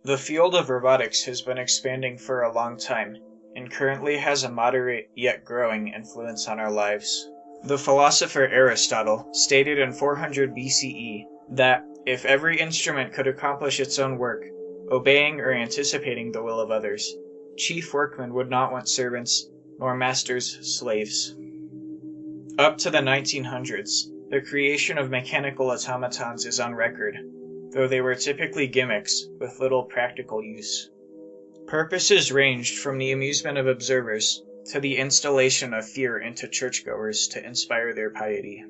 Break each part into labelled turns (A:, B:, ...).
A: The field of robotics has been expanding for a long time, and currently has a moderate yet growing influence on our lives. The philosopher Aristotle stated in 400 BCE that, if every instrument could accomplish its own work, obeying or anticipating the will of others, chief workmen would not want servants, nor masters slaves. Up to the 1900s, the creation of mechanical automatons is on record, though they were typically gimmicks with little practical use. Purposes ranged from the amusement of observers to the installation of fear into churchgoers to inspire their piety.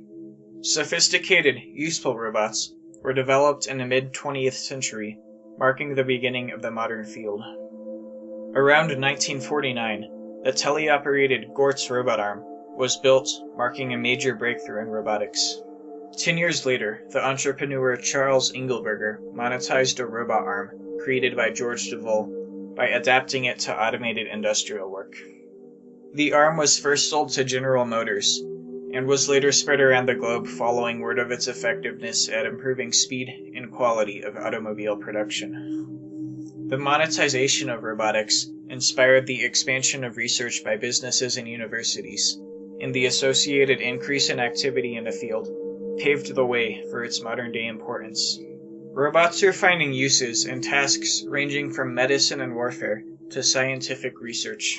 A: Sophisticated, useful robots were developed in the mid-20th century, marking the beginning of the modern field. Around 1949, the teleoperated Gortz robot arm was built, marking a major breakthrough in robotics. 10 years later, the entrepreneur Charles Engelberger monetized a robot arm created by George Devol by adapting it to automated industrial work. The arm was first sold to General Motors, and was later spread around the globe following word of its effectiveness at improving speed and quality of automobile production. The monetization of robotics inspired the expansion of research by businesses and universities, and the associated increase in activity in the field paved the way for its modern-day importance. Robots are finding uses in tasks ranging from medicine and warfare to scientific research.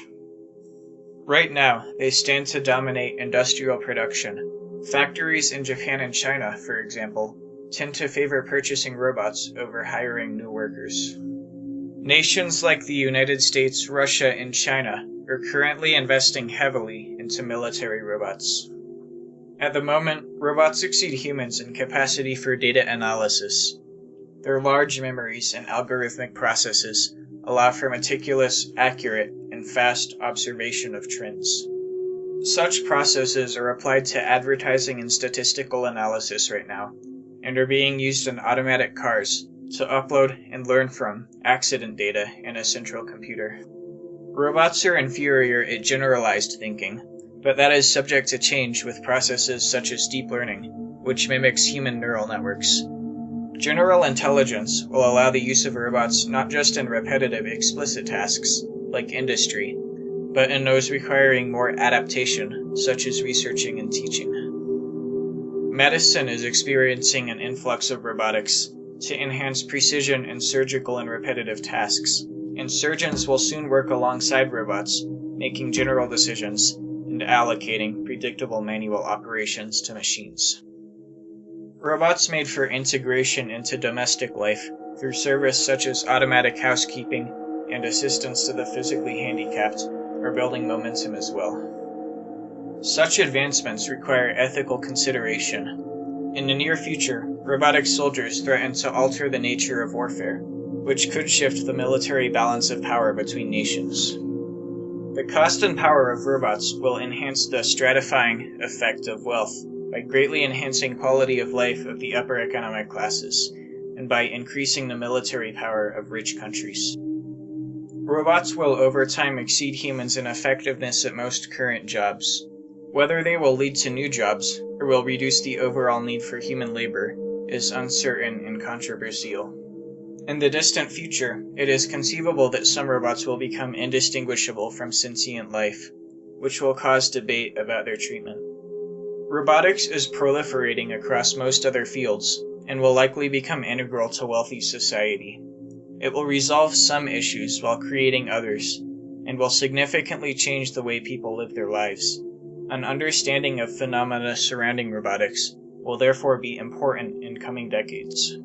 A: Right now, they stand to dominate industrial production. Factories in Japan and China, for example, tend to favor purchasing robots over hiring new workers. Nations like the United States, Russia, and China are currently investing heavily into military robots. At the moment, robots exceed humans in capacity for data analysis. Their large memories and algorithmic processes allow for meticulous, accurate, and fast observation of trends. Such processes are applied to advertising and statistical analysis right now, and are being used in automatic cars to upload and learn from accident data in a central computer. Robots are inferior at generalized thinking, but that is subject to change with processes such as deep learning, which mimics human neural networks. General intelligence will allow the use of robots not just in repetitive, explicit tasks, like industry, but in those requiring more adaptation, such as researching and teaching. Medicine is experiencing an influx of robotics to enhance precision in surgical and repetitive tasks, and surgeons will soon work alongside robots, making general decisions and allocating predictable manual operations to machines. Robots made for integration into domestic life through service such as automatic housekeeping and assistance to the physically handicapped are building momentum as well. Such advancements require ethical consideration. In the near future, robotic soldiers threaten to alter the nature of warfare, which could shift the military balance of power between nations. The cost and power of robots will enhance the stratifying effect of wealth by greatly enhancing quality of life of the upper economic classes, and by increasing the military power of rich countries. Robots will over time exceed humans in effectiveness at most current jobs. Whether they will lead to new jobs, or will reduce the overall need for human labor, is uncertain and controversial. In the distant future, it is conceivable that some robots will become indistinguishable from sentient life, which will cause debate about their treatment. Robotics is proliferating across most other fields, and will likely become integral to wealthy society. It will resolve some issues while creating others, and will significantly change the way people live their lives. An understanding of phenomena surrounding robotics will therefore be important in coming decades.